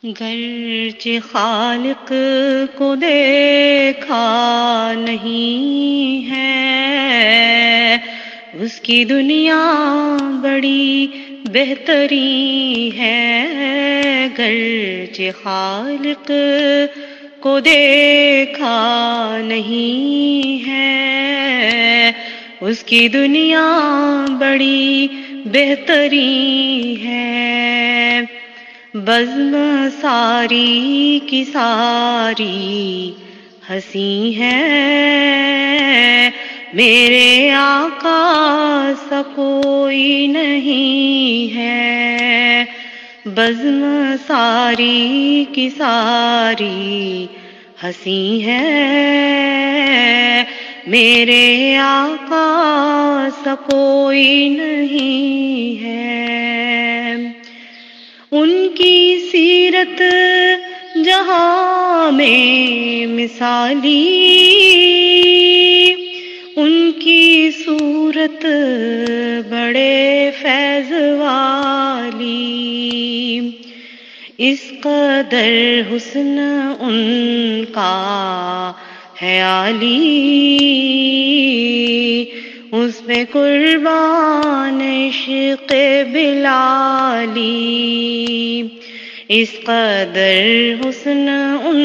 گرچہ خالق کو دیکھا نہیں ہے، اس کی دنیا بڑی بہترین ہے۔ گرچہ خالق کو دیکھا نہیں ہے، اس کی دنیا بڑی بہترین ہے۔ بزم ساری کی ساری ہنسی ہے، میرے آقا سا کوئی نہیں ہے۔ بزم ساری کی ساری ہنسی ہے، میرے آقا سا کوئی نہیں ہے۔ ان کی سیرت جہاں میں مثالی، ان کی صورت بڑے فیض والی، اس قدر حسن ان کا ہے عالی، اس پہ قربان عشق بلالی۔ اس قدر حسن ان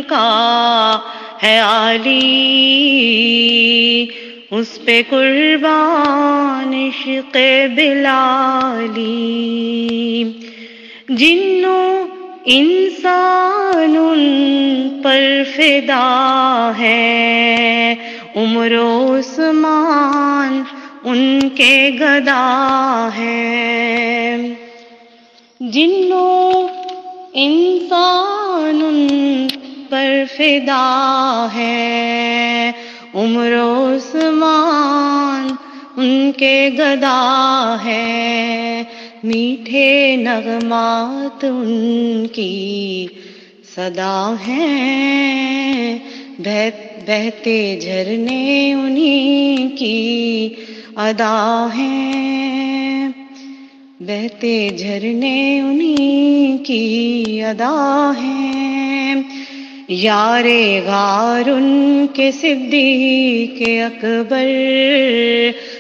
کا ہے عالی، اس پہ قربان عشق بلالی۔ جنوں انسان ان پر فدا ہے، عمر و عثمان ان کے گدا ہے۔ جنوں انسان ان پر فدا ہے، عمر و عثمان ان کے گدا ہے۔ میٹھے نغمات ان کی صدا ہیں، بہتے جھرنے انہی کی ادا ہیں، بہتے جھرنے انہی کی ادا ہیں۔ یار غار ان کے صدیق اکبر،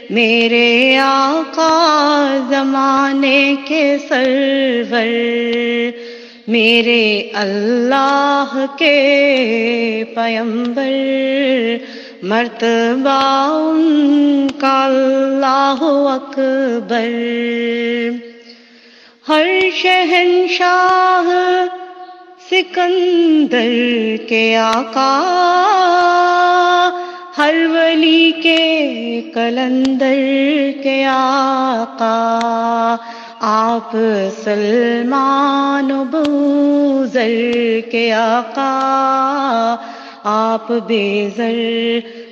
میرے آقا زمانے کے سرور، میرے اللہ کے پیمبر، مرتبہ ان کا اللہ اکبر۔ ہر شہنشاہ سکندر کے آقا، ہر ولی کے کلندر کے آقا، آپ سلمان و بوذر کے آقا، آپ بیزر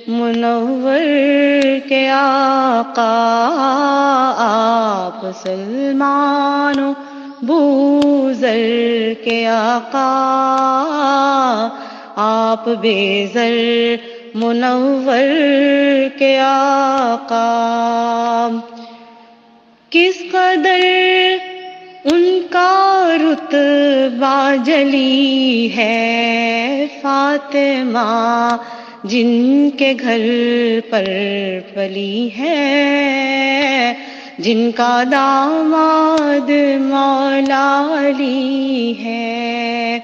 منور کے آقا، آپ سلمان و بوذر کے آقا، آپ بیزر منور کے آقا۔ کس قدر ان کا رتبہ جلی ہے، فاطمہ جن کے گھر پر پلی ہے، جن کا داماد مولا علی ہے،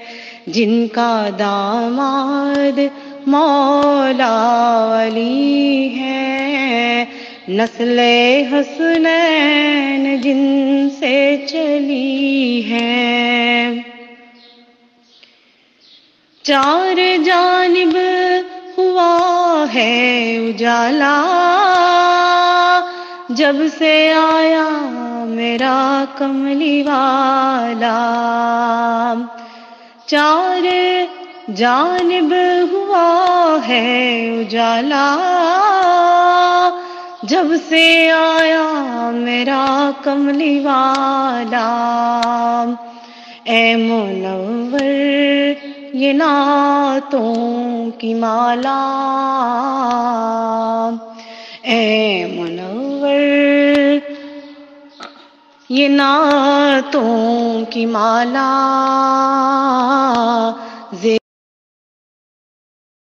جن کا داماد مولا علی ہے، نسل حسنین جن سے چلی ہے۔ چار جانب ہوا ہے اجالا، جب سے آیا میرا کملی والا۔ چار جانب ہوا ہے اجالا، جب سے آیا میرا کملی والا۔ اے منور یہ نعتوں کی مالا، اے منور یہ نعتوں کی مالا